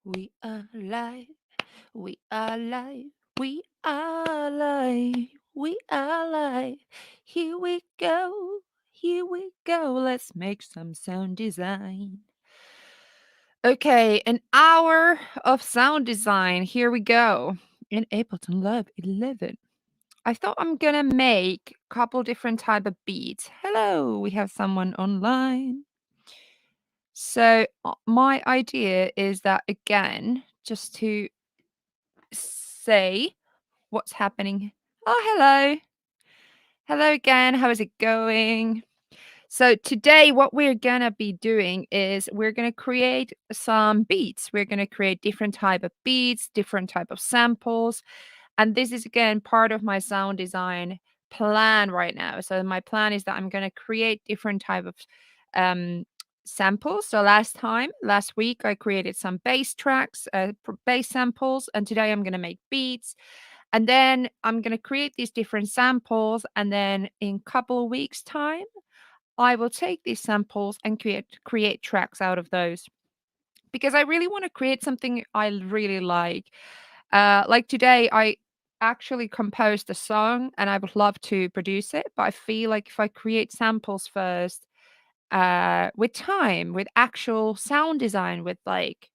We are live. We are live. We are live. We are live. Here we go. Here we go. Let's make some sound design. Okay, an hour of sound design. Here we go. In Ableton Live 11. I thought I'm gonna make a couple different type of beats. Hello, we have someone online. So my idea is that again, just to say what's happening. Oh, hello. Hello again. How is it going? So today what we're going to be doing is we're going to create some beats. We're going to create different type of beats, different type of samples. And this is again part of my sound design plan right now. So my plan is that I'm going to create different type of um samples. So last week I created some bass tracks, bass samples, and today I'm going to make beats. And then I'm going to create these different samples, and then in a couple of weeks time I will take these samples and create tracks out of those because I really want to create something I really like. Like today, I actually composed a song and I would love to produce it, but I feel like if I create samples first, with time, with actual sound design, with like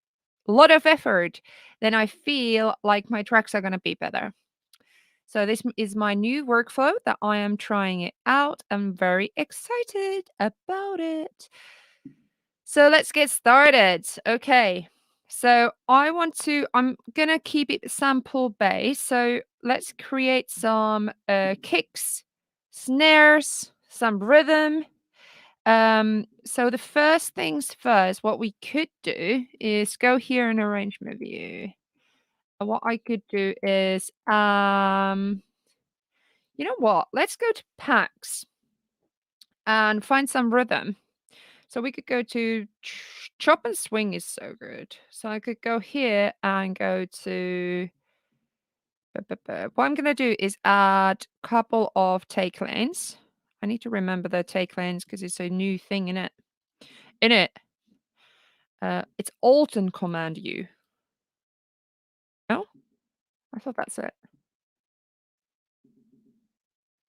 a lot of effort, then I feel like my tracks are going to be better. So this is my new workflow that I am trying it out. I'm very excited about it. So let's get started. Okay. So I'm going to keep it sample based. So let's create some kicks, snares, some rhythm. So the first things first, what we could do is go here in arrangement view. What I could do is you know what? Let's go to packs and find some rhythm. So we could go to chop and swing is so good. So I could go here and go to what I'm gonna do is add a couple of take lanes. I need to remember the take lanes because it's a new thing in it. It's Alt and Command U. No, I thought that's it.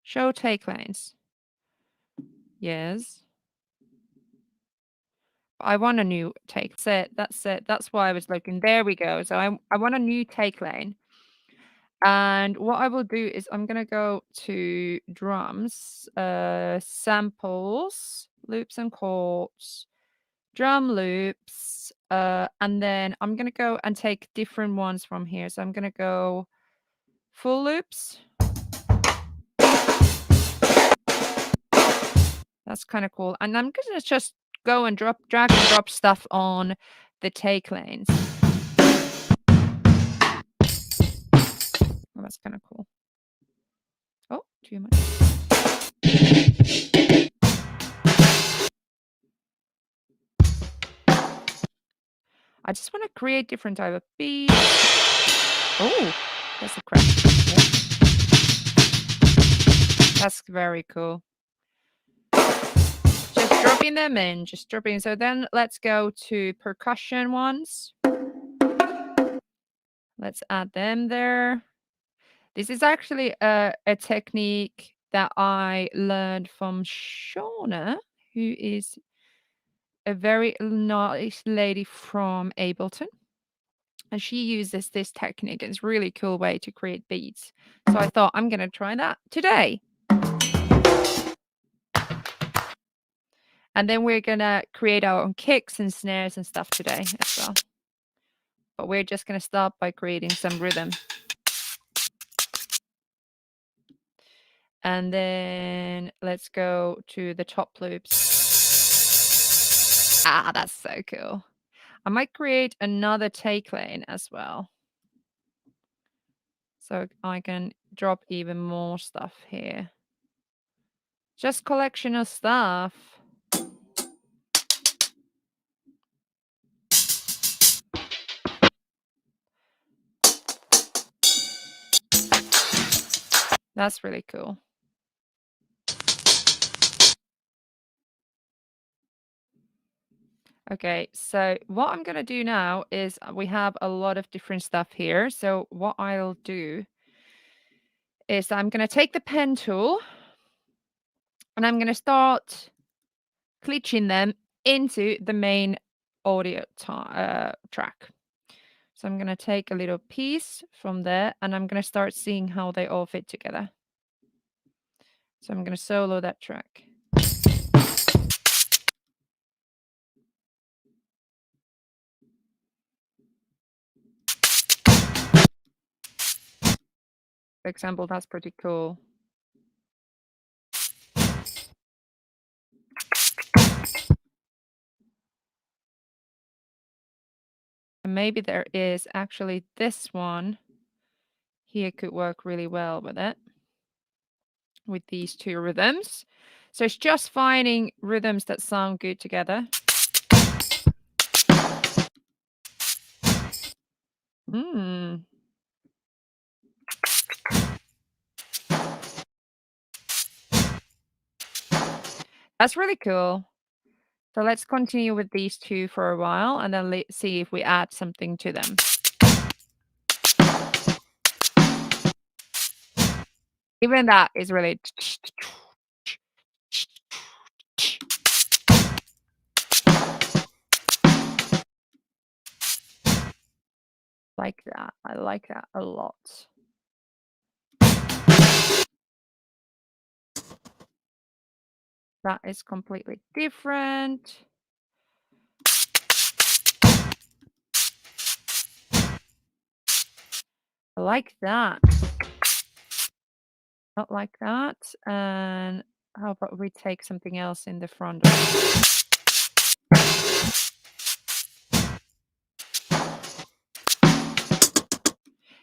Show take lanes. Yes. I want a new take. That's it. That's it. That's why I was looking. There we go. So I want a new take lane. And what I will do is I'm gonna go to drums, samples, loops and chords, drum loops, and then I'm gonna go and take different ones from here. So I'm gonna go full loops. That's kind of cool. And I'm gonna just go and drag and drop stuff on the take lanes. Oh, that's kind of cool. Oh, too much. I just want to create different type of beats. Oh, that's a crack. Yeah. That's very cool. Just dropping them in, just dropping. So then let's go to percussion ones. Let's add them there. This is actually a technique that I learned from Shauna, who is a very nice lady from Ableton. And she uses this technique. It's a really cool way to create beats. So I thought I'm going to try that today. And then we're going to create our own kicks and snares and stuff today as well. But we're just going to start by creating some rhythm. And then let's go to the top loops. Ah, that's so cool. I might create another take lane as well. So I can drop even more stuff here. Just collection of stuff. That's really cool. Okay, so what I'm gonna do now is we have a lot of different stuff here. So what I'll do is I'm gonna take the pen tool and I'm gonna start glitching them into the main audio track. So I'm gonna take a little piece from there and I'm gonna start seeing how they all fit together. So I'm gonna solo that track. For example, that's pretty cool. And maybe there is actually this one here could work really well with it, with these two rhythms. So it's just finding rhythms that sound good together. Mm. That's really cool. So let's continue with these two for a while and then let's see if we add something to them. Even that is really like that. I like that a lot. That is completely different. I like that. Not like that. And how about we take something else in the front?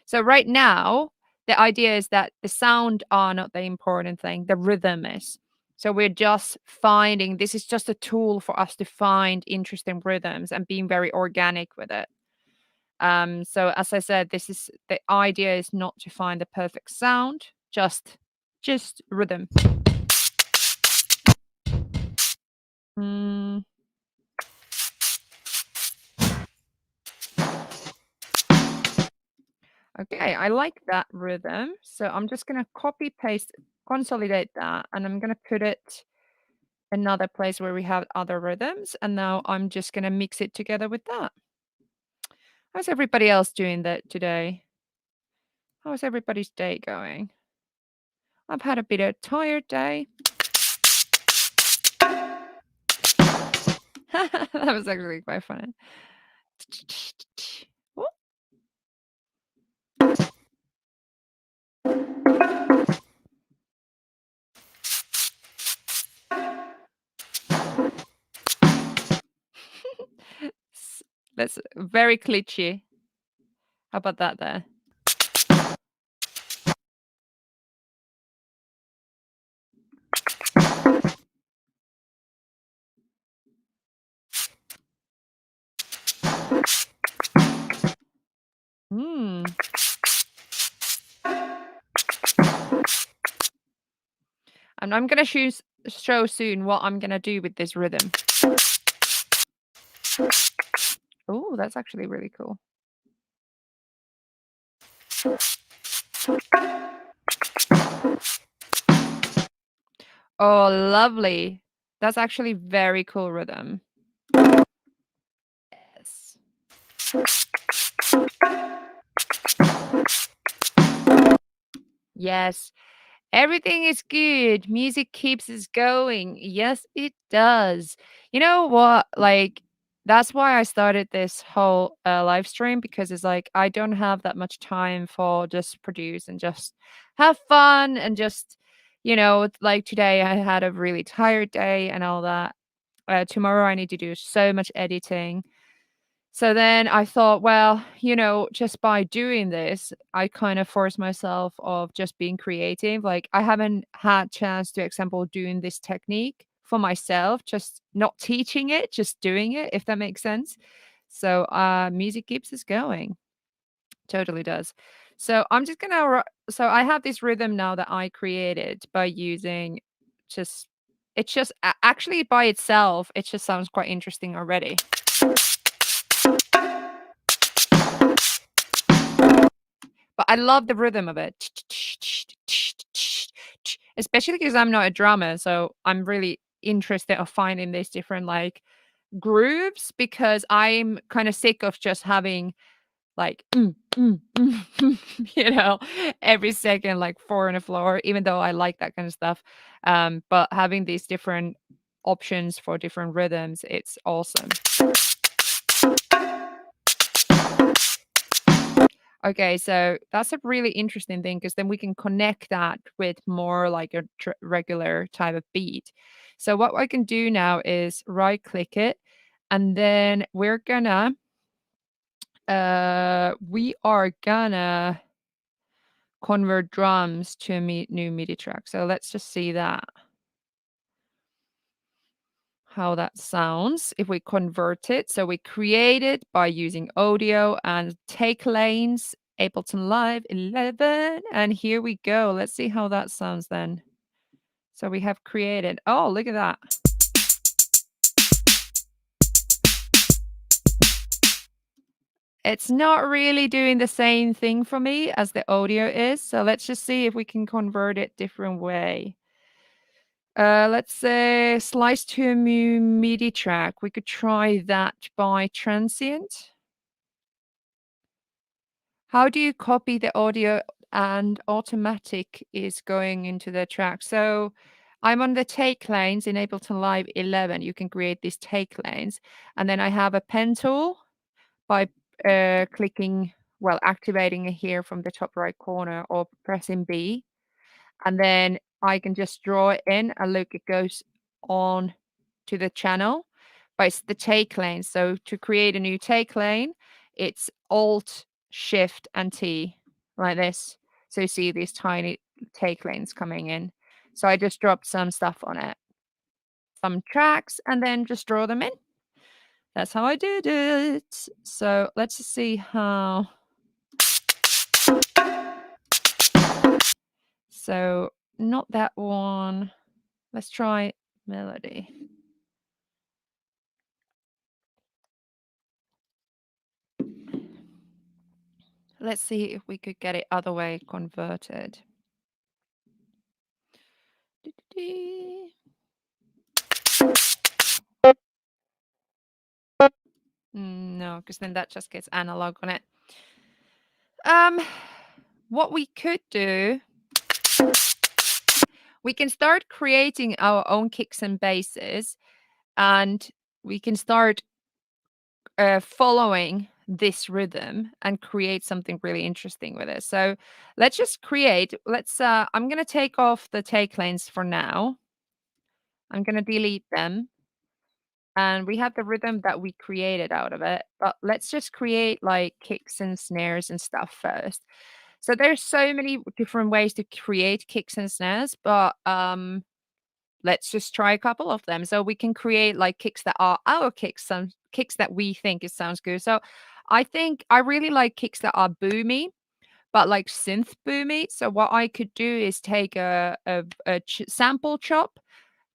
So right now, the idea is that the sound are not the important thing, the rhythm is. So we're just finding this is just a tool for us to find interesting rhythms and being very organic with it. So as I said, this is the idea is not to find the perfect sound, just rhythm. Mm, okay, I like that rhythm. So I'm just gonna copy paste, consolidate that, and I'm gonna put it another place where we have other rhythms. And now I'm just gonna mix it together with that. How's everybody else doing that today? How's everybody's day going? I've had a bit of a tired day. That was actually quite funny. Whoop. That's very glitchy. How about that there? Hmm. And I'm gonna show soon what I'm gonna do with this rhythm. Oh, that's actually really cool. Oh, lovely. That's actually very cool rhythm. Yes. Yes. Everything is good. Music keeps us going. Yes, it does. You know what? Like, that's why I started this whole live stream because it's like I don't have that much time for just produce and just have fun and just, like today I had a really tired day and all that. Tomorrow I need to do so much editing. So then I thought, well, just by doing this, I kind of force myself of just being creative. Like I haven't had chance to example doing this technique for myself, just not teaching it, just doing it, if that makes sense. So music keeps us going. Totally does. So I'm just gonna so I have this rhythm now that I created by using just it's just actually by itself, it just sounds quite interesting already. But I love the rhythm of it. Especially because I'm not a drummer, so I'm really interested of finding these different, like, grooves because I'm kinda sick of just having, like, you know, every second, like, 4 on the floor, even though I like that kind of stuff. But having these different options for different rhythms, it's awesome. Okay, so that's a really interesting thing because then we can connect that with more like a regular type of beat. So what I can do now is right click it, and then we are gonna convert drums to a new MIDI track. So let's just see that, how that sounds if we convert it. So we create it by using audio and take lanes, Ableton Live 11. And here we go. Let's see how that sounds then. So we have created, oh, look at that. It's not really doing the same thing for me as the audio is. So let's just see if we can convert it different way. Let's say slice to a new MIDI track. We could try that by transient. How do you copy the audio and automatic is going into the track? So I'm on the take lanes in Ableton Live 11. You can create these take lanes. And then I have a pen tool by clicking, well, activating it here from the top right corner or pressing B. And then I can just draw it in and look, it goes on to the channel, but it's the take lane. So to create a new take lane, it's Alt, Shift, and T like this. So you see these tiny take lanes coming in. So I just dropped some stuff on it, some tracks, and then just draw them in. That's how I did it. So let's see how. So not that one. Let's try melody. Let's see if we could get it other way converted. No, because then that just gets analog on it. Um, what we could do, we can start creating our own kicks and basses, and we can start following this rhythm and create something really interesting with it. So let's just create. I'm gonna take off the take lanes for now. I'm gonna delete them. And we have the rhythm that we created out of it, but let's just create like kicks and snares and stuff first. So there's so many different ways to create kicks and snares, but let's just try a couple of them. So we can create like kicks that are our kicks, some kicks that we think it sounds good. So I think I really like kicks that are boomy, but like synth boomy. So what I could do is take a sample chop,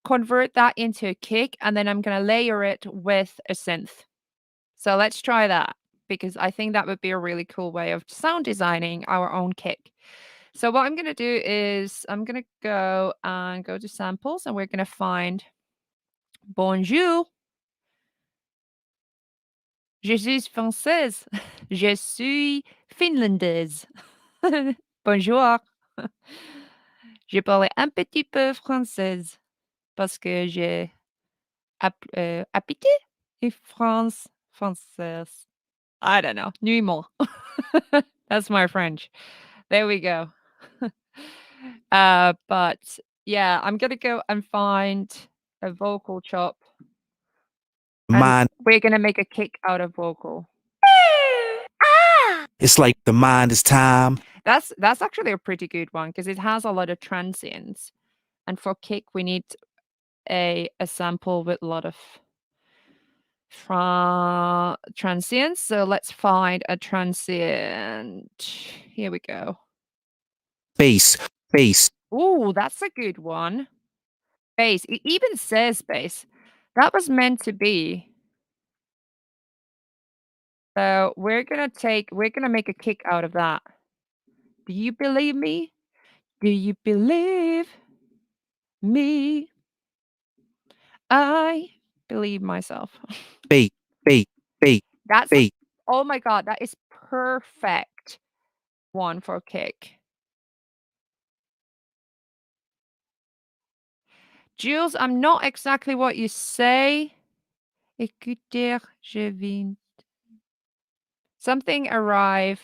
convert that into a kick, and then I'm gonna layer it with a synth. So let's try that because I think that would be a really cool way of sound designing our own kick. So what I'm gonna do is I'm gonna go to samples and we're gonna find bonjour. Je suis française. Je suis finlandaise. Bonjour. Je parle un petit peu française parce que j'ai habité en France française. I don't know. Nuit. That's my French. There we go. But yeah, I'm gonna go and find a vocal chop, and Mind, we're gonna make a kick out of vocal. it's like the mind is time. That's actually a pretty good one because it has a lot of transients, and for kick we need a sample with a lot of transients. So let's find a transient. Here we go. Bass, bass, Ooh, that's a good one. Bass. It even says bass. That was meant to be. So we're gonna make a kick out of that. Do you believe me? Do you believe me? I believe myself. Bait, bait, bait, That's a bait. oh my god, that is perfect one for kick. Jules, I'm not exactly what you say. Écouter, je viens. Something arrive.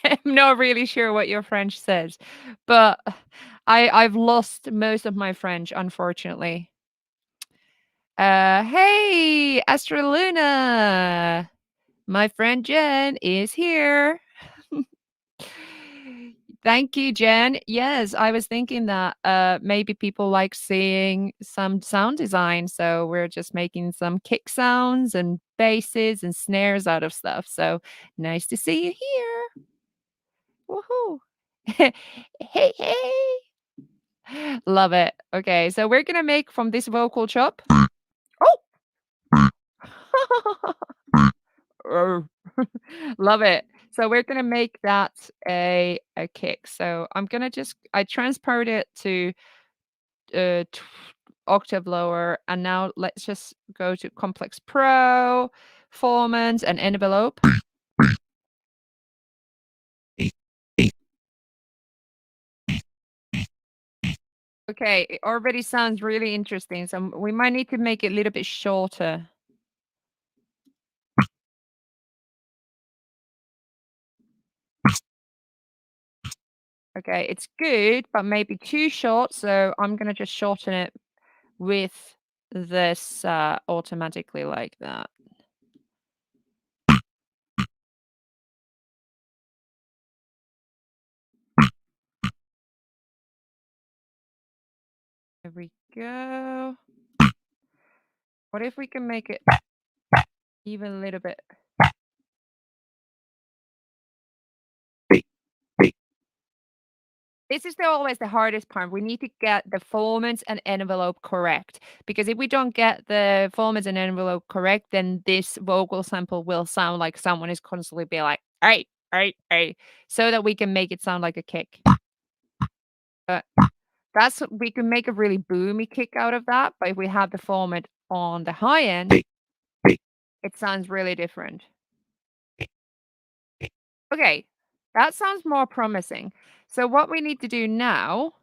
I'm not really sure what your French says, but I've lost most of my French, unfortunately. Hey, Astraluna. My friend Jen is here. Thank you, Jen. Yes, I was thinking that maybe people like seeing some sound design, so we're just making some kick sounds and basses and snares out of stuff. So nice to see you here. Woohoo! Hey, hey. Love it. Okay, so we're gonna make from this vocal chop. Oh! Arr. Love it. So we're gonna make that a kick. So I'm gonna just I transposed it to octave lower, and now let's just go to complex pro, formants, and envelope. Okay, it already sounds really interesting. So we might need to make it a little bit shorter. Okay, it's good, but maybe too short. So I'm gonna just shorten it with this automatically like that. There we go. What if we can make it even a little bit? This is always the hardest part. We need to get the formants and envelope correct, because if we don't get the formants and envelope correct, then this vocal sample will sound like someone is constantly be like, "Hey, hey, hey," so that we can make it sound like a kick. But we can make a really boomy kick out of that, but if we have the format on the high end, it sounds really different. Okay, that sounds more promising. So what we need to do now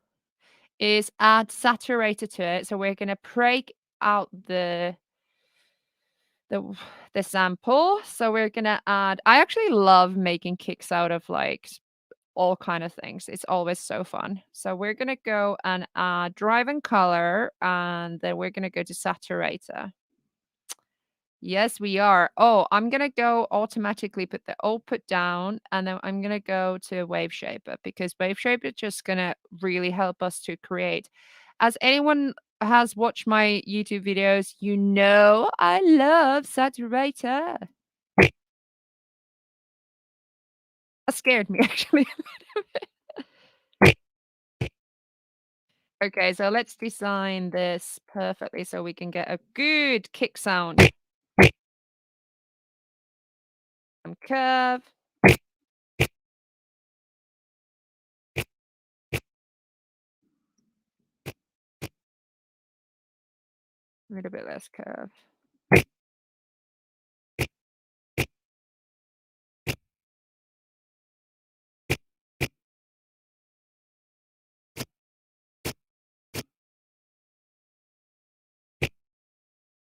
is add saturator to it. So we're gonna break out the the sample. So we're gonna add I actually love making kicks out of like all kind of things. It's always so fun. So we're gonna go and add drive and color, and then we're gonna go to saturator. Yes, we are. Oh, I'm gonna go automatically put the output down, and then I'm gonna go to Wave Shaper, because Wave Shaper is just gonna really help us to create. As anyone has watched my YouTube videos, you know I love Saturator. That scared me actually. Okay, so let's design this perfectly so we can get a good kick sound. Some curve. A little bit less curve.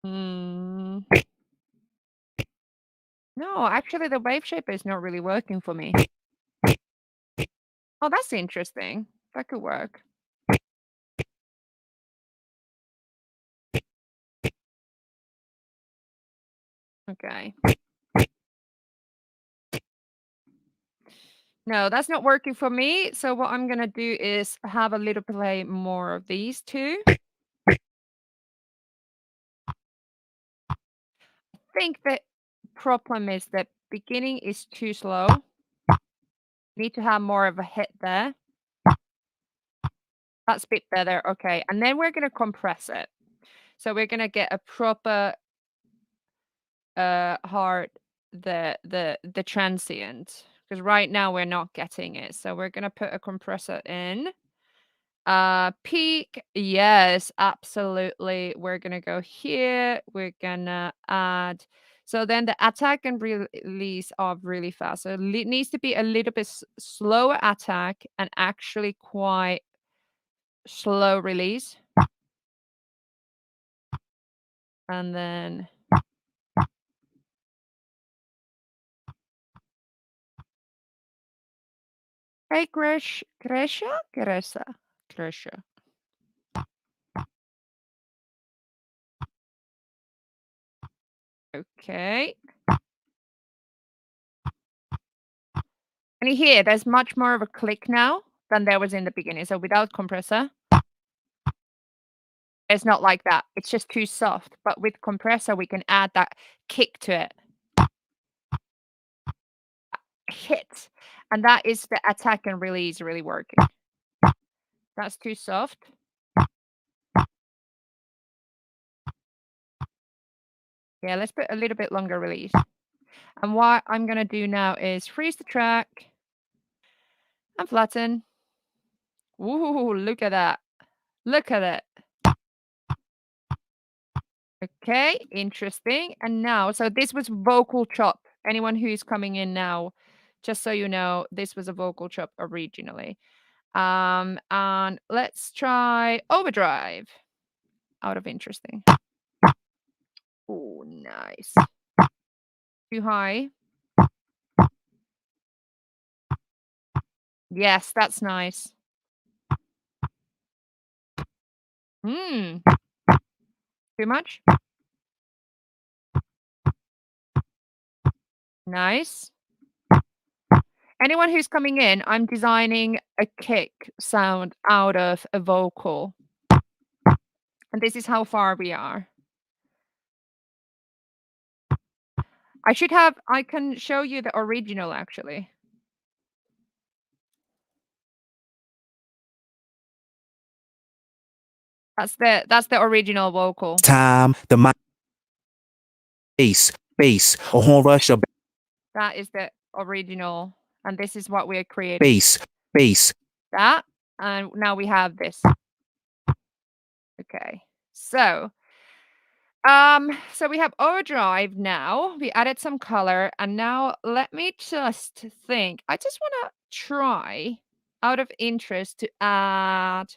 Hmm. No, actually, the wave shaper is not really working for me. Oh, that's interesting. That could work. Okay. No, that's not working for me. So what I'm gonna do is have a little play more of these two. I think the problem is that beginning is too slow. Need to have more of a hit there. That's a bit better. Okay. And then we're gonna compress it. So we're gonna get a proper hard the transient. because right now we're not getting it. So we're gonna put a compressor in. Peak, yes, absolutely. We're gonna go here. We're gonna add. So then the attack and release are really fast. So it needs to be a little bit slower attack and actually quite slow release. And then hey, Gresha. Okay. And you hear there's much more of a click now than there was in the beginning. So without compressor, it's not like that. It's just too soft. But with compressor, we can add that kick to it. Hit. And that is the attack and release really working. That's too soft. Yeah, let's put a little bit longer release. And what I'm going to do now is freeze the track and flatten. Ooh, look at that. Look at it. Okay, interesting. And now, so this was vocal chop. Anyone who's coming in now, just so you know, this was a vocal chop originally. And let's try overdrive out of interesting. Oh, nice. Too high. Yes, that's nice. Hmm. Too much? Nice. Anyone who's coming in, I'm designing a kick sound out of a vocal. And this is how far we are. I can show you the original actually. That's the original vocal. Time, the mic, bass, a horn rush, a That is the original. And this is what we're creating. bass. That. And now we have this. Okay. So we have overdrive now. We added some color, and now let me just think. I just want to try, out of interest, to add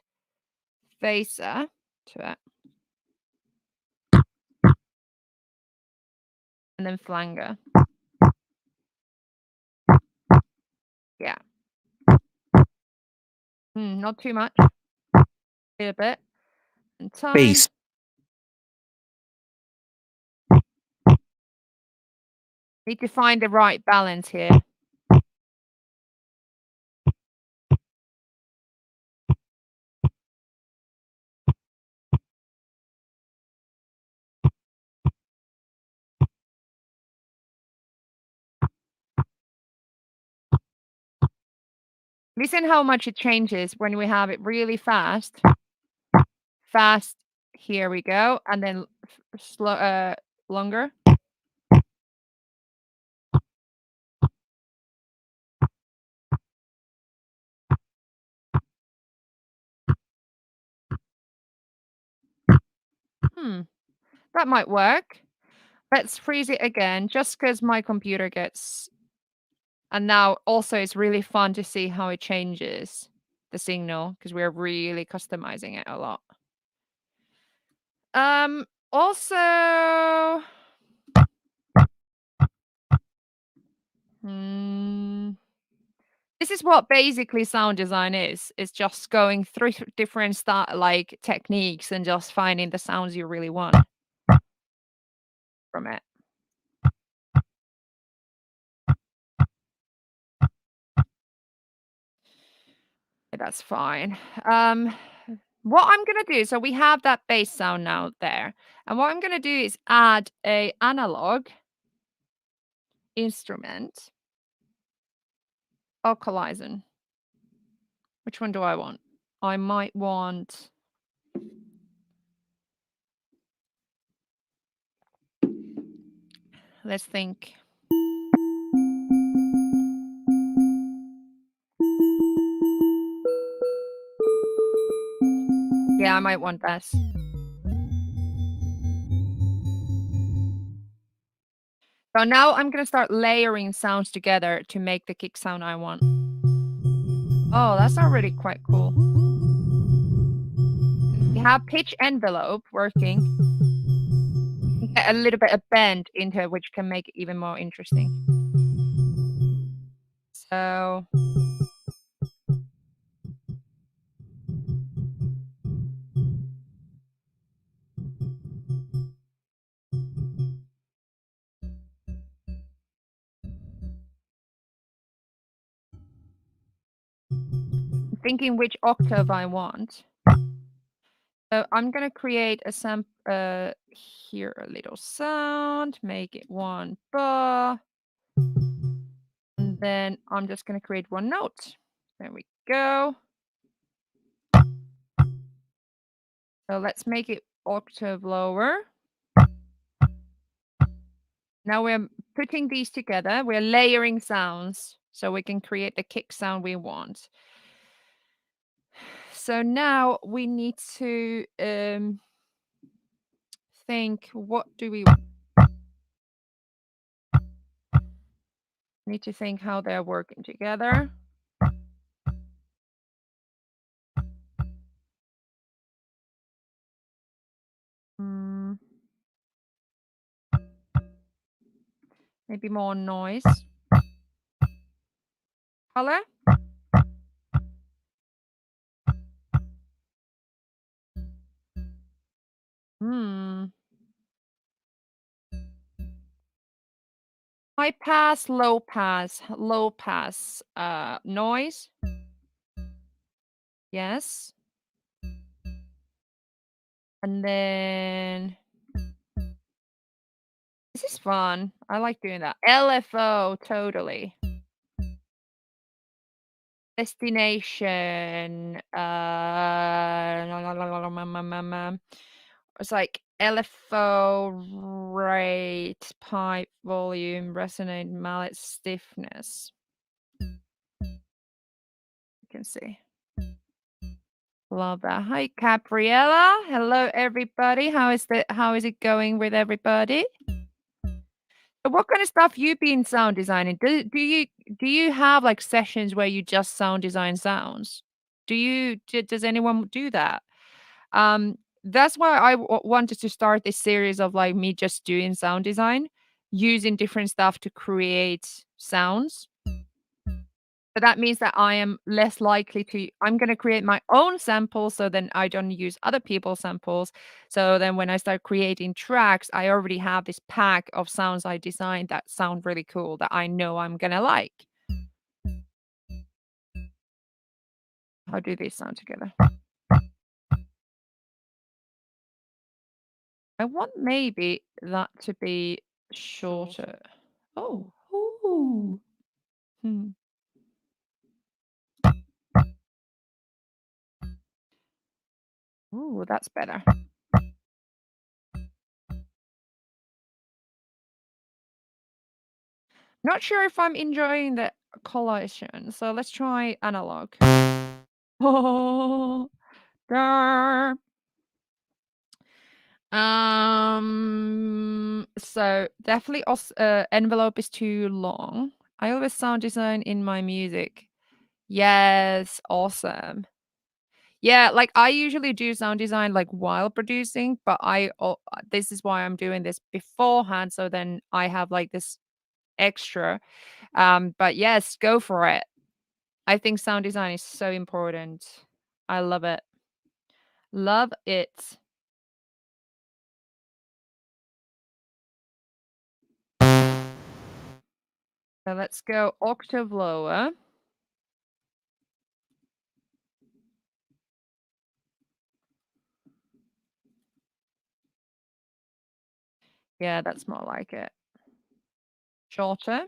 phaser to it, and then flanger. Yeah. Not too much. A little bit. And time. Bass. Need to find the right balance here. Listen how much it changes when we have it really fast. Fast, here we go, and then slow, longer. That might work. Let's freeze it again, just because my computer gets. And now also it's really fun to see how it changes the signal because we're really customizing it a lot. Also, this is what basically sound design is. It's just going through different like techniques and just finding the sounds you really want from it. That's fine. What I'm gonna do, so we have that bass sound now there, and what I'm gonna do is add a analog instrument. Alkalizing. Which one do I want? I might want. Let's think. Yeah, I might want this. So now I'm gonna start layering sounds together to make the kick sound I want. Oh, that's already quite cool. We have pitch envelope working. Get a little bit of bend into it, which can make it even more interesting. So I'm thinking which octave I want. So I'm gonna create a here a little sound, make it one bar, and then I'm just gonna create one note. There we go. So let's make it octave lower. Now we're putting these together. We're layering sounds so we can create the kick sound we want. So now we need to think, what do we need to think how they're working together. Mm, maybe more noise. Color. Hmm. High pass, low pass, noise. Yes. And then this is fun. I like doing that. LFO, totally. Destination. It's like LFO, rate, pipe, volume, resonate, mallet, stiffness. You can see. Love that. Hi, Gabriella. Hello, everybody. How is it going with everybody? So what kind of stuff you been sound designing? Do you have like sessions where you just sound design sounds? Does anyone do that? That's why I wanted to start this series of like me just doing sound design, using different stuff to create sounds. But that means that I am less likely to I'm gonna create my own samples, so then I don't use other people's samples. So then when I start creating tracks, I already have this pack of sounds I designed that sound really cool that I know I'm gonna like. How do they sound together? I want maybe that to be shorter. Oh. Ooh. Hmm. Ooh, that's better. Not sure if I'm enjoying the collation, so let's try analog. Oh, dar. So definitely envelope is too long. I always sound design in my music. Yes, awesome. Yeah, like I usually do sound design like while producing, but this is why I'm doing this beforehand, so then I have like this extra. But yes, go for it. I think sound design is so important. I love it. Love it. So let's go octave lower. Yeah, that's more like it. Shorter.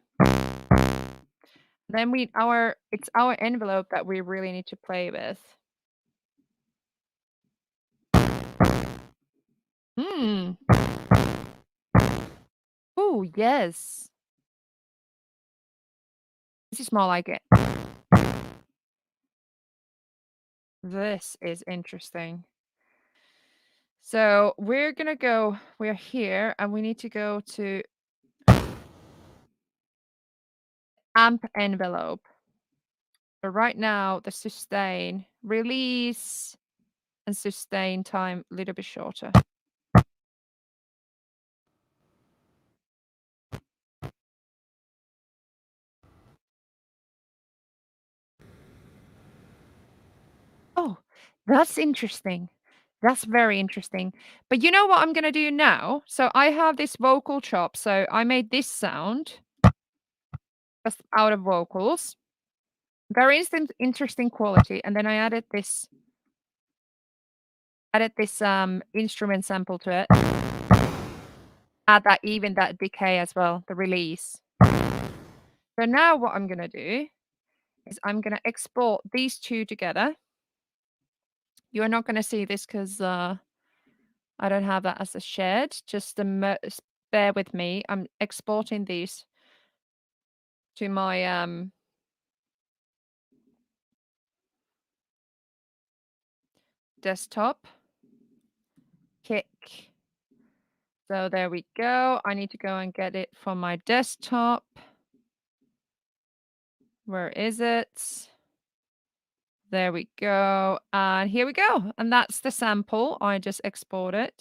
Then it's our envelope that we really need to play with. Hmm. Oh, yes. This is more like it. This is interesting. So we're gonna go, we're here and we need to go to amp envelope. But right now the sustain, release and sustain time a little bit shorter. Oh, that's interesting. That's very interesting. But you know what I'm gonna do now? So I have this vocal chop. So I made this sound just out of vocals. Very interesting quality. And then I added this instrument sample to it. Add that even that decay as well, the release. So now what I'm gonna do is I'm gonna export these two together. You're not gonna see this because I don't have that as a shared. Just bear with me. I'm exporting these to my desktop. Kick. So there we go. I need to go and get it from my desktop. Where is it? There we go. And here we go. And that's the sample. I just exported.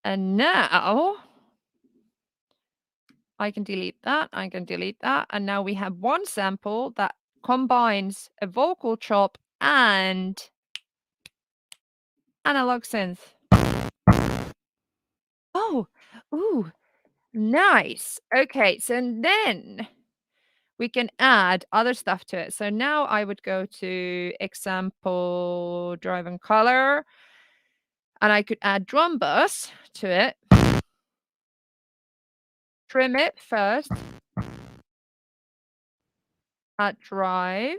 And now I can delete that. I can delete that. And now we have one sample that combines a vocal chop and analog synth. Oh, ooh, nice. Okay, so then we can add other stuff to it. So now I would go to example, drive and color, and I could add drum bus to it. Trim it first. Add drive.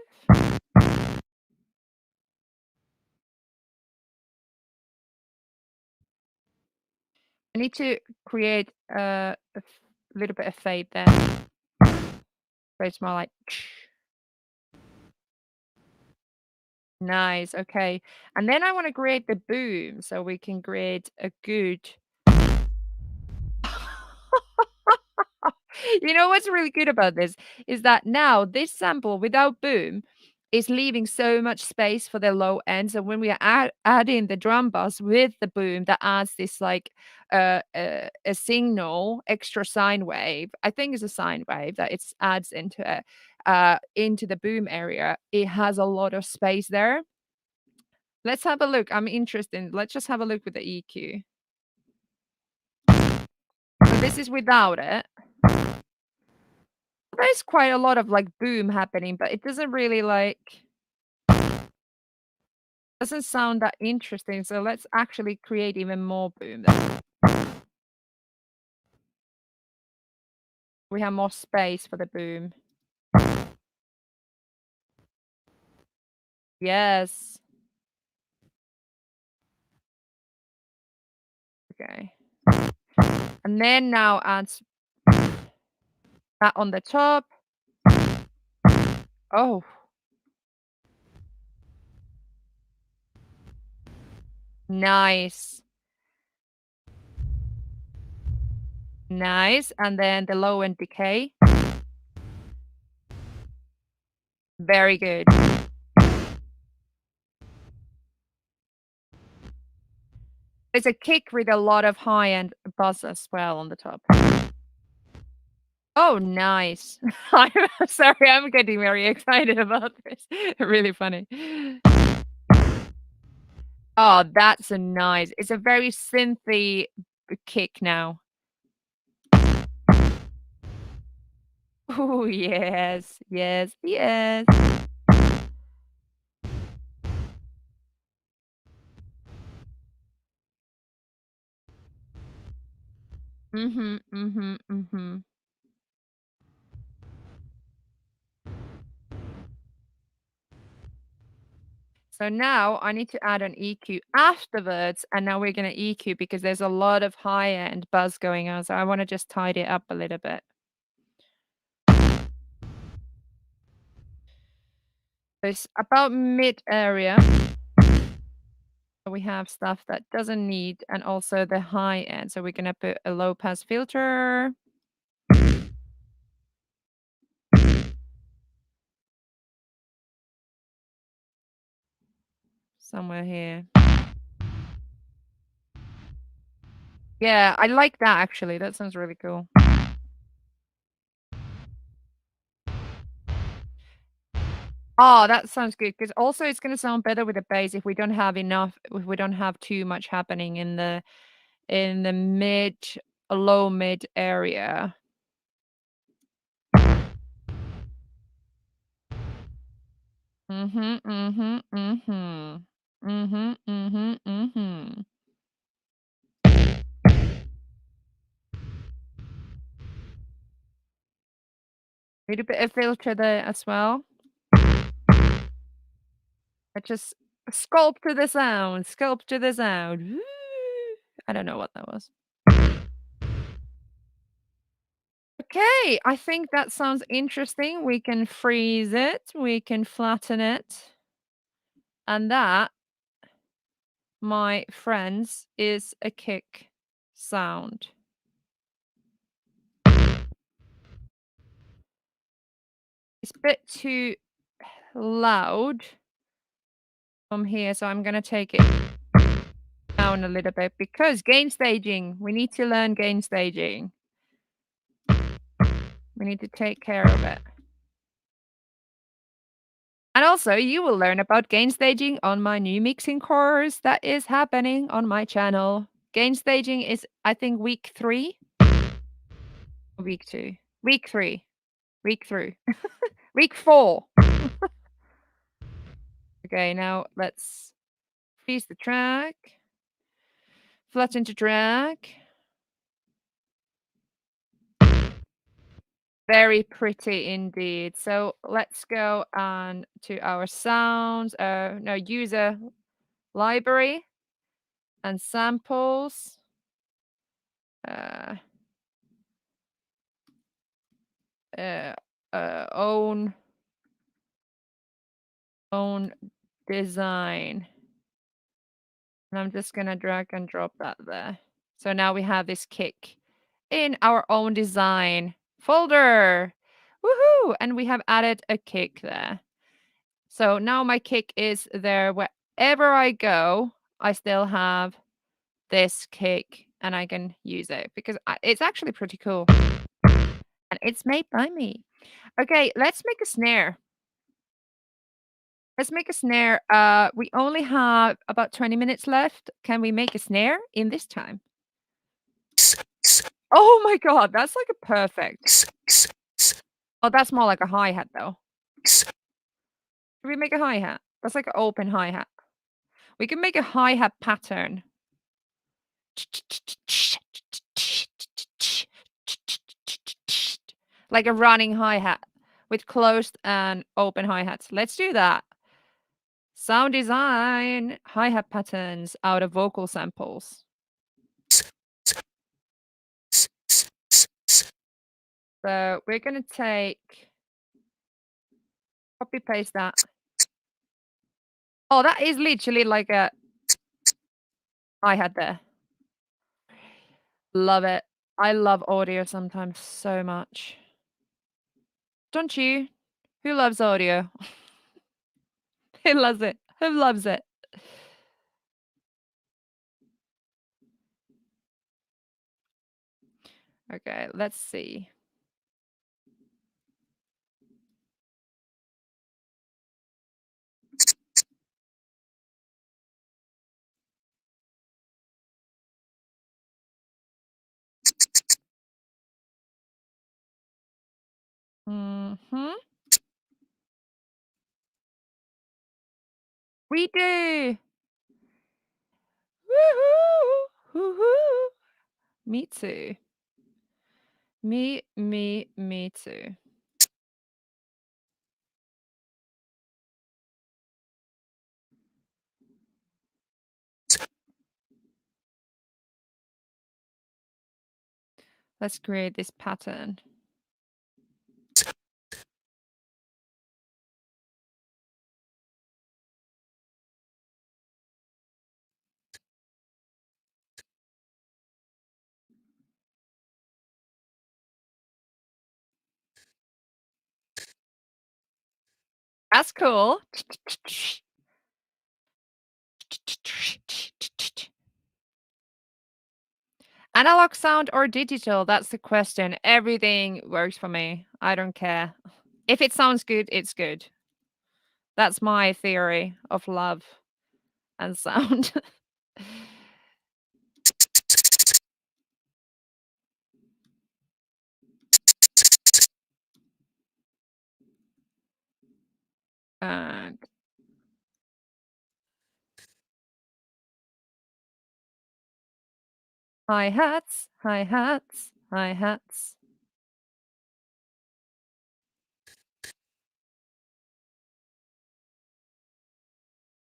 I need to create a little bit of fade there. So it's more like nice. Okay. And then I want to create the boom so we can create a good. You know what's really good about this is that now this sample without boom is leaving so much space for the low end. So when we are adding the drum bass with the boom, that adds this like a signal, extra sine wave. I think it's a sine wave that it adds into the boom area. It has a lot of space there. Let's have a look. I'm interested. Let's just have a look with the EQ. So this is without it. There's quite a lot of, like, boom happening, but it doesn't really, like doesn't sound that interesting, so let's actually create even more boom then. We have more space for the boom. Yes. Okay. And then now add that on the top. Oh, nice. Nice, and then the low end decay. Very good. There's a kick with a lot of high-end buzz as well on the top. Oh, nice. I'm sorry, I'm getting very excited about this. Really funny. Oh, that's a nice it's a very synthy kick now. Oh, yes, yes, yes. Mhm, mhm, mhm. So now I need to add an EQ afterwards, and now we're gonna EQ because there's a lot of high-end buzz going on, so I wanna just tidy it up a little bit. It's about mid area. we have stuff that doesn't need, and also the high end. So we're gonna put a low pass filter. Somewhere here. Yeah, I like that actually. That sounds really cool. Oh, that sounds good. Because also it's gonna sound better with the bass if we don't have enough, if we don't have too much happening in the mid, low mid area. Mhm, mhm, mhm. Mhm, mhm, mhm. Need a bit of filter there as well. I just sculpture the sound, sculpture the sound. Woo. I don't know what that was. Okay, I think that sounds interesting. We can freeze it, we can flatten it. And that, my friends, is a kick sound. It's a bit too loud from here, so I'm gonna take it down a little bit because gain staging. We need to learn gain staging. We need to take care of it. And also, you will learn about gain staging on my new mixing course that is happening on my channel. Gain staging is, I think, week 3, week 2, week 3, week 3, week 4. Okay, now let's freeze the track, flatten the track. Very pretty indeed. So let's go on to our sounds, no, user library and samples. Uh, uh, own design. And I'm just gonna drag and drop that there. So now we have this kick in our own design folder. Woohoo! And we have added a kick there. So now my kick is there wherever I go. I still have this kick and I can use it because it's actually pretty cool. And it's made by me. Okay, let's make a snare. Let's make a snare. We only have about 20 minutes left. Can we make a snare in this time? Oh my god, that's like a perfect. Oh, that's more like a hi-hat though. Can we make a hi-hat? That's like an open hi-hat. We can make a hi-hat pattern. Like a running hi-hat with closed and open hi-hats. Let's do that. Sound design, hi-hat patterns out of vocal samples. So we're gonna copy paste that. Oh, that is literally like a hi-hat there. Love it. I love audio sometimes so much. Don't you? Who loves audio? Who loves it? Who loves it? Okay, let's see. Mhm. We do. Woohoo! Woohoo! Me too. Me too. Let's create this pattern. That's cool. Analog sound or digital? That's the question. Everything works for me. I don't care. If it sounds good, it's good. That's my theory of love and sound. And hi-hats, hi-hats, hi-hats.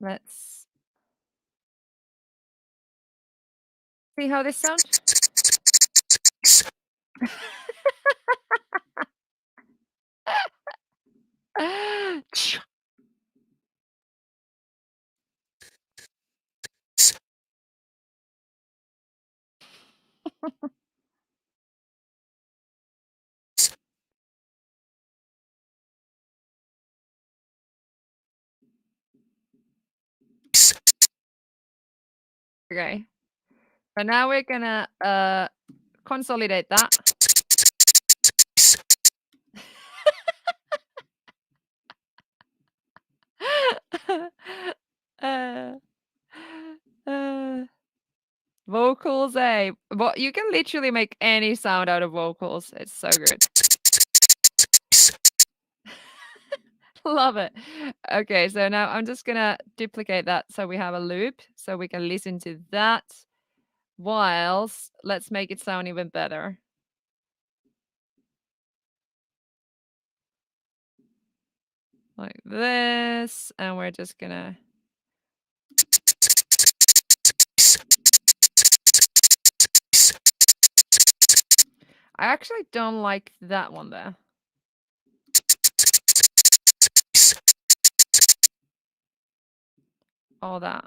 Let's see how this sounds. Okay. So now we're gonna consolidate that. uh, uh, vocals, eh? But you can literally make any sound out of vocals. It's so good. Love it. Okay, so now I'm just gonna duplicate that so we have a loop so we can listen to that whilst let's make it sound even better. Like this, and we're just gonna I actually don't like that one there. All that.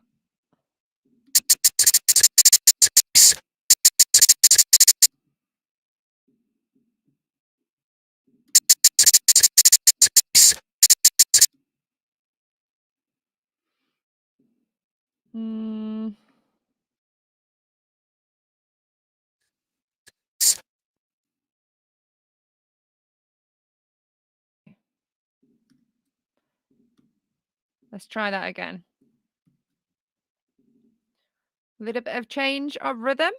Mm. Let's try that again. A little bit of change of rhythm.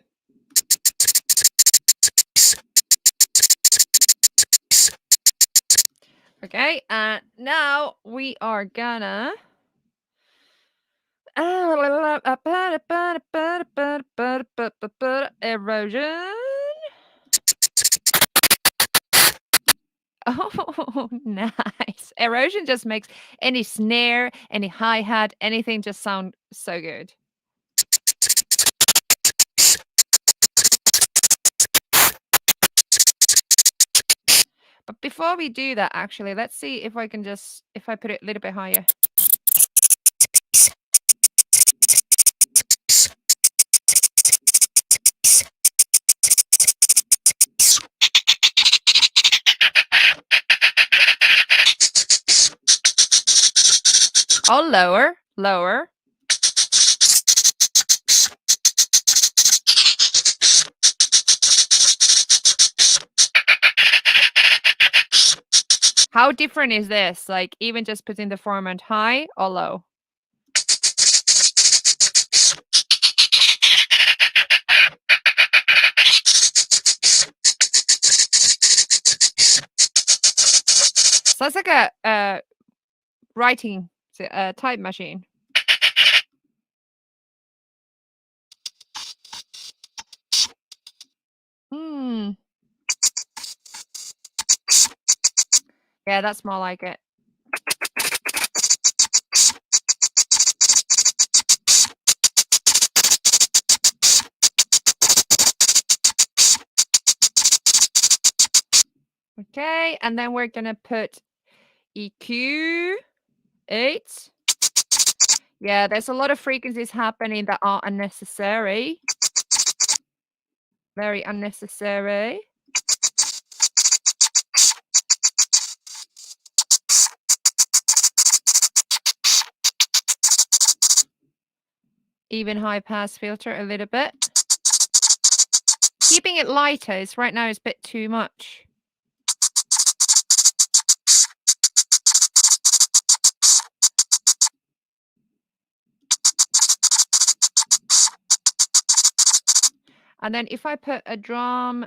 Okay, and now we are gonna erosion. Oh, nice. Erosion just makes any snare, any hi-hat, anything just sound so good. But before we do that, actually, let's see if I can just if I put it a little bit higher. Oh, lower, lower. How different is this? Like even just putting the format high or low? Sounds like a writing type machine. Hmm. Yeah, that's more like it. Okay, and then we're gonna put EQ 8. Yeah, there's a lot of frequencies happening that are unnecessary. Very unnecessary. even high pass filter a little bit. Keeping it lighter is right now is a bit too much. And then if I put a drum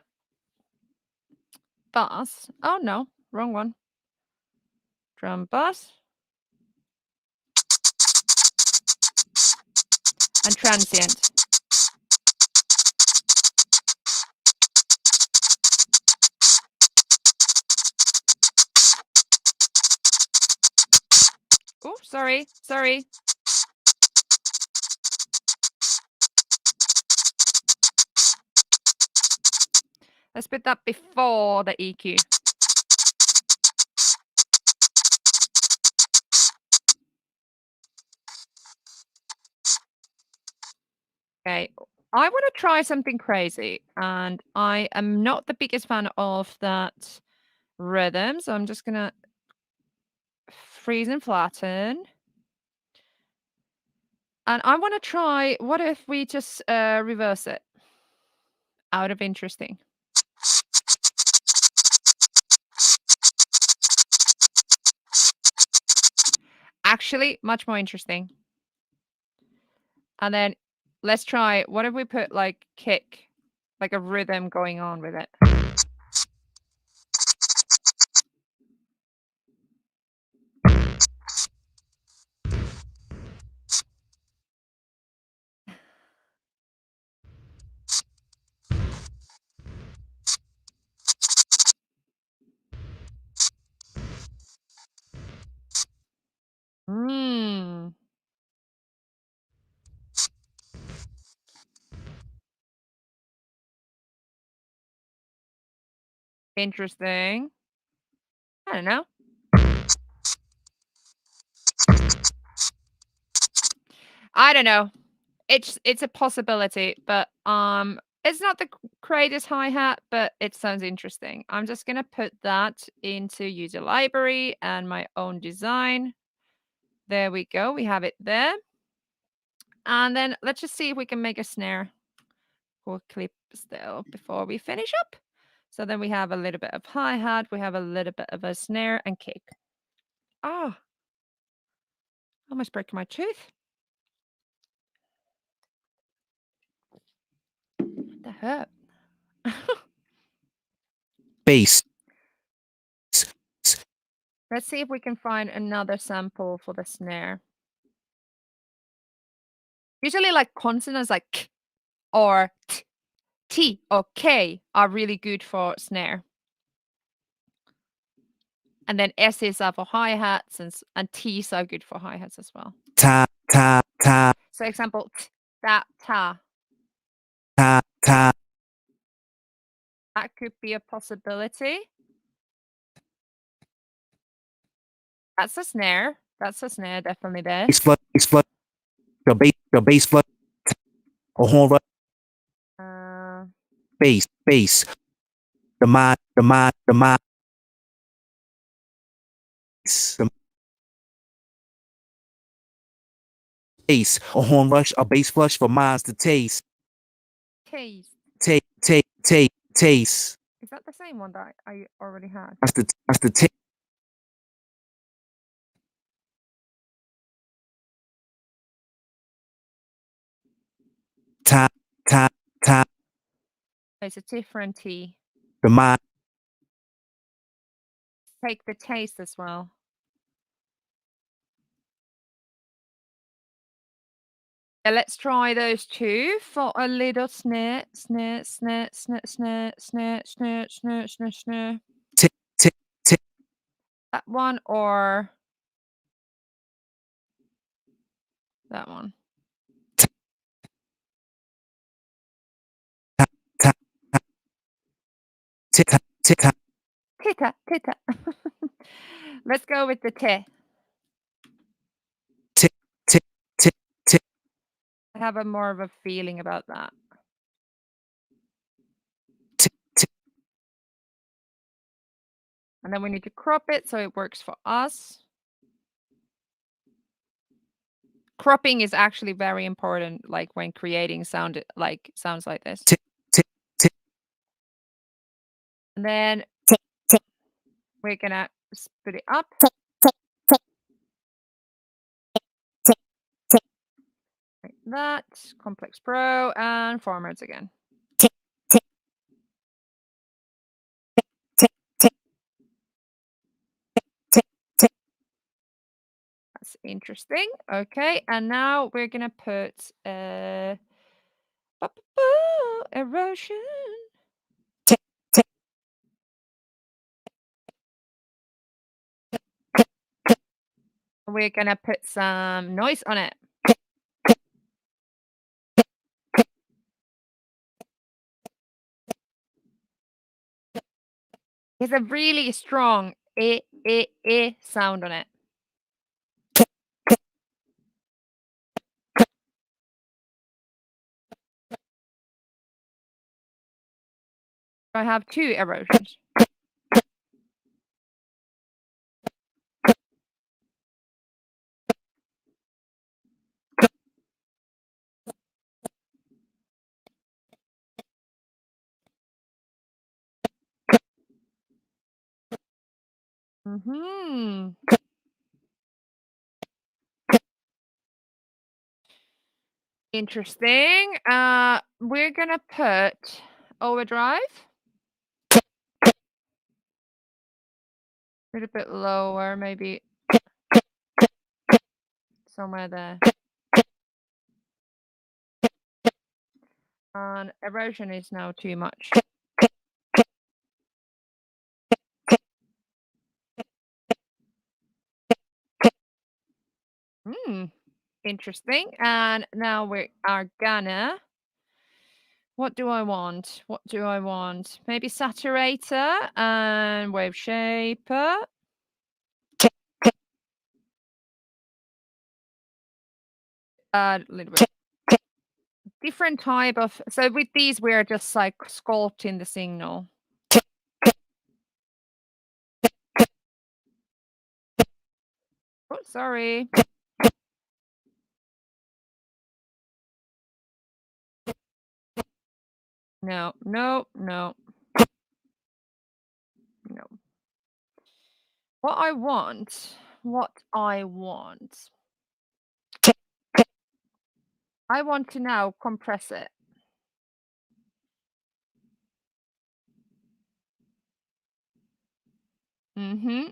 bass, oh no, wrong one. Drum bass and transient. Oh, sorry. Let's put that before the EQ. Okay, I want to try something crazy, and I am not the biggest fan of that rhythm, so I'm just gonna freeze and flatten. And I want to try, what if we just reverse it out of interesting? Actually, much more interesting. And then let's try, what if we put like kick, like a rhythm going on with it? Hmm. Interesting. I don't know. I don't know. It's a possibility, but it's not the greatest hi-hat, but it sounds interesting. I'm just gonna put that into user library and my own design. There we go. We have it there. And then let's just see if we can make a snare or clip still before we finish up. So then we have a little bit of hi-hat, we have a little bit of a snare and kick. Ah, almost broke my tooth. That hurt. bass, Let's see if we can find another sample for the snare. Usually like consonants like k or t or k are really good for snare. And then s's are for hi-hats and t's are good for hi-hats as well. ta, ta, ta, So example, that, ta. ta, ta, That could be a possibility. That's a snare. That's a snare definitely there. bass flood, the bass flood, a horn rush, Uh, bass, the mind, the bass, a horn rush, a bass flush for minds to taste, taste. taste. Is that the same one that I already had? That's the taste. Ta, ta, ta, It's a different T. the mind, Take the taste as well. Yeah, let's try those two for a little snare, snare, snare, snare, snare, snare, snare, snare, snare, snare. tick, tick, tick, That one or that one. ta, ta, tick, tick, Tita, tita. Let's go with the te. tick, tick, tick, tick, I have a more of a feeling about that. tick, tick. And then we need to crop it so it works for us. cropping is actually very important, like, when creating sounds like this. tick, tick, tick, And then tick, tick, we're gonna split it up tick, tick, tick, tick, tick, like that. Complex Pro and formats again. tick, tick, tick, tick, tick, tick. That's interesting. Okay, and now we're gonna put erosion. Tick, tick, tick, tick, We're gonna put some noise on it. tick, tick, tick. It's a really strong sound on it. I have 2 erosions. Mhm. Interesting. We're gonna put overdrive a little bit lower, maybe somewhere there. And erosion is now too much. Hmm. Interesting. And now we are gonna. What do I want? What do I want? Maybe saturator and wave shaper. A little bit different type of. So with these, we're just like sculpting the signal. Oh, sorry. No, no, no, no. What I want. I want to now compress it. Mhm.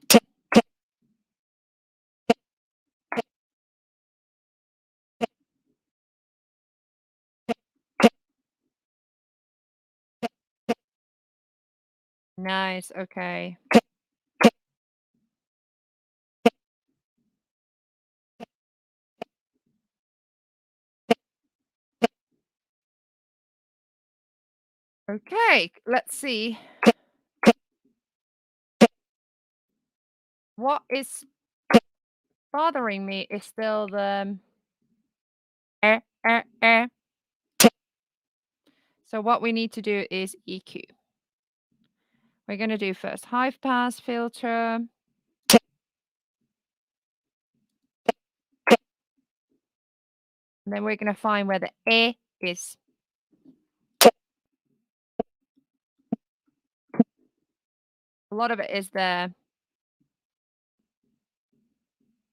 Nice. Okay. Okay. Let's see. What is bothering me is still the eh, eh, eh. So what we need to do is EQ. We're gonna do first high pass filter. And then we're gonna find where the is. A lot of it is there.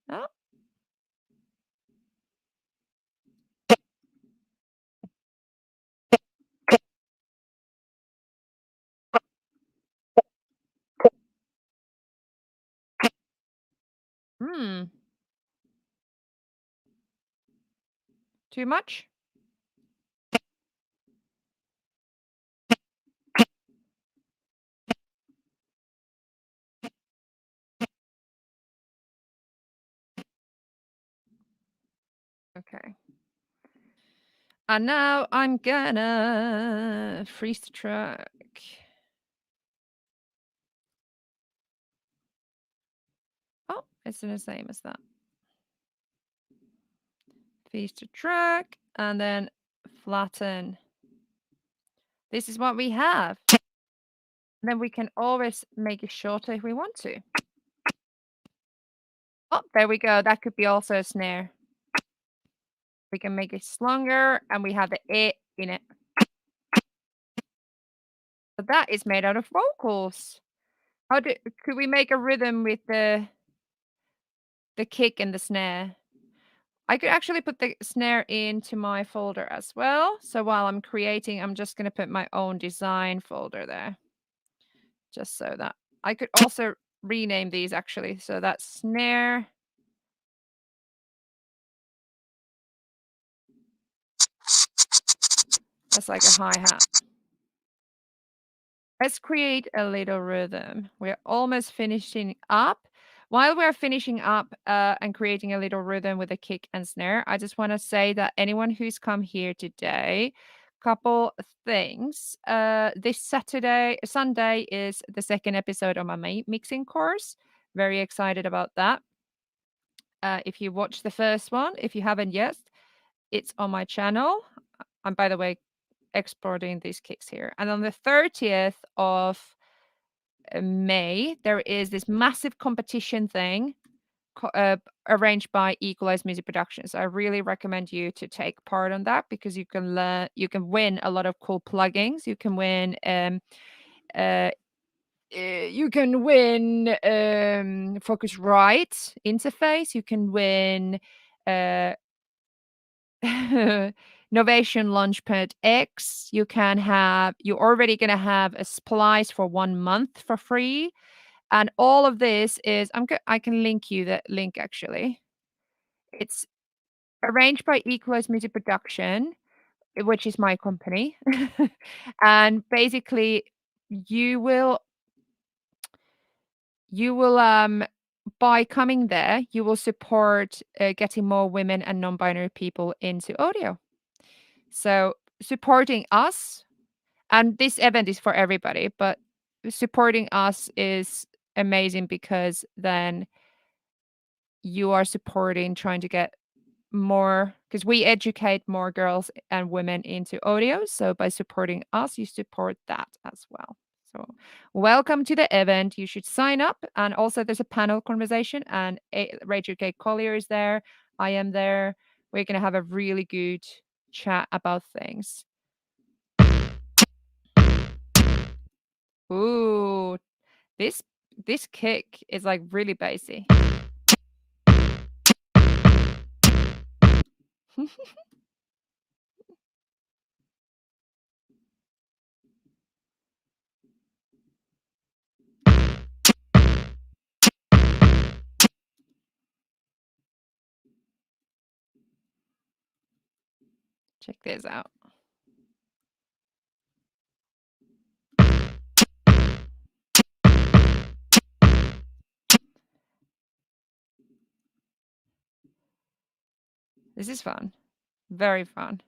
Oh. Hmm. Too much? Okay. And now I'm gonna freeze the track. Oh, it's the same as that. Freeze the track and then flatten. This is what we have. And then we can always make it shorter if we want to. Oh, there we go. That could be also a snare. We can make it longer, and we have the it in it. But that is made out of vocals. Could we make a rhythm with the kick and the snare? I could actually put the snare into my folder as well. So while I'm creating, I'm just gonna put my own design folder there. Just so that I could also rename these actually. So that's snare. That's like a hi-hat. Let's create a little rhythm. We're almost finishing up. While we're finishing up and creating a little rhythm with a kick and snare, I just want to say that anyone who's come here today, couple things. This Sunday is the second episode of my mixing course. Very excited about that. If you watched the first one, if you haven't yet, it's on my channel. I'm, by the way, exporting these kicks here. And on the 30th of May, there is this massive competition thing arranged by Equalize Music Productions. I really recommend you to take part on that because you can win a lot of cool plugins. You can win Focusrite interface. You can win Novation Launchpad X. You're already gonna have a splice for 1 month for free. And all of this is I can link you the link actually. It's arranged by Equalize Music Production, which is my company. And basically you will by coming there, you will support getting more women and non-binary people into audio. So supporting us, and this event is for everybody, but supporting us is amazing because then you are supporting trying to get more, because we educate more girls and women into audio. So by supporting us, you support that as well. So welcome to the event. You should sign up. And also there's a panel conversation and Rachel K. Collier is there. I am there. We're going to have a really good chat about things. Ooh, this kick is like really bassy. Check this out. This is fun. Very fun.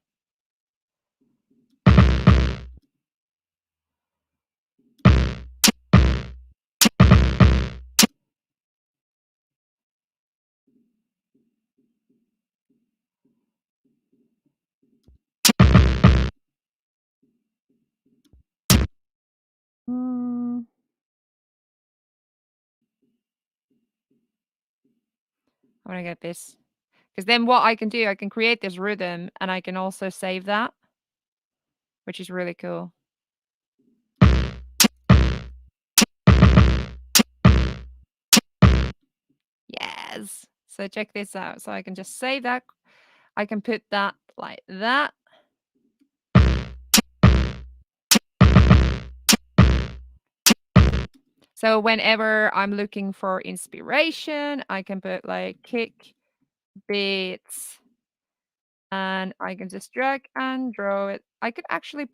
Mm. I want to get this. Because then what I can do, I can create this rhythm and I can also save that, which is really cool. Yes. So check this out. So I can just save that. I can put that like that. So whenever I'm looking for inspiration, I can put like kick, beats, and I can just drag and draw it. I could actually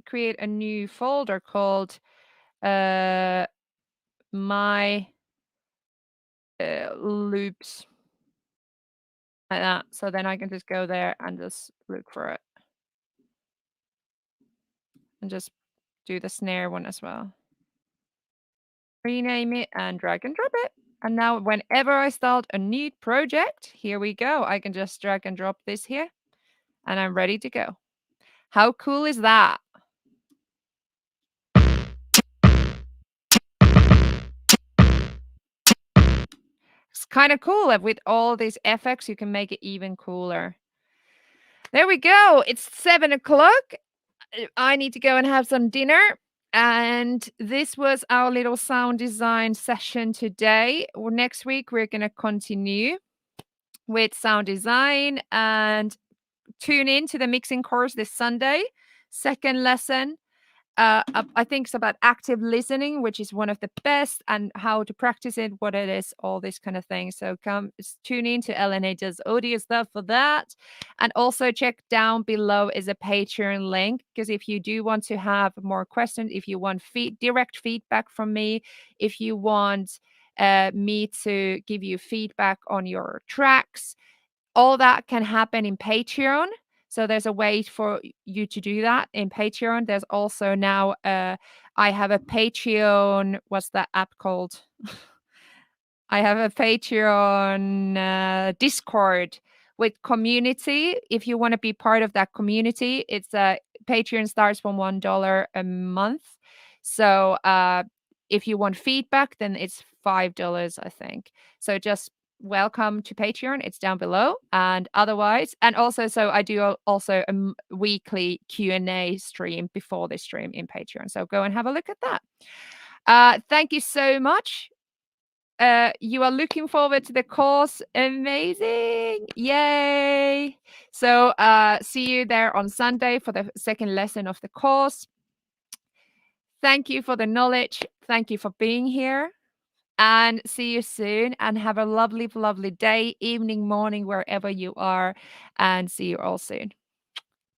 create a new folder called my loops, like that. So then I can just go there and just look for it. And just do the snare one as well. Rename it and drag and drop it. And now whenever I start a new project, here we go. I can just drag and drop this here and I'm ready to go. How cool is that? It's kind of cool. With all these effects, you can make it even cooler. There we go. It's 7 o'clock. I need to go and have some dinner. And this was our little sound design session today. Well, next week, we're going to continue with sound design and tune in to the mixing course this Sunday. Second lesson. I think it's about active listening, which is one of the best, and how to practice it, what it is, all this kind of thing. So tune in to LNA does audio stuff for that. And also check down below is a Patreon link, because if you do want to have more questions, if you want direct feedback from me, if you want me to give you feedback on your tracks, all that can happen in Patreon. So there's a way for you to do that in Patreon. There's also now I have a Patreon, what's that app called? I have a Patreon Discord with community. If you want to be part of that community, it's Patreon starts from $1 a month. So if you want feedback, then it's $5, I think. So just welcome to Patreon. It's down below. And otherwise, and also, so I do also a weekly Q&A stream before this stream in Patreon. So go and have a look at that. Thank you so much. You are looking forward to the course. Amazing. Yay. So see you there on Sunday for the second lesson of the course. Thank you for the knowledge. Thank you for being here. And see you soon, and have a lovely, lovely day, evening, morning, wherever you are. And see you all soon.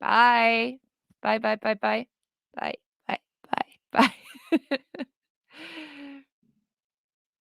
Bye. Bye, bye, bye, bye. Bye, bye, bye, bye.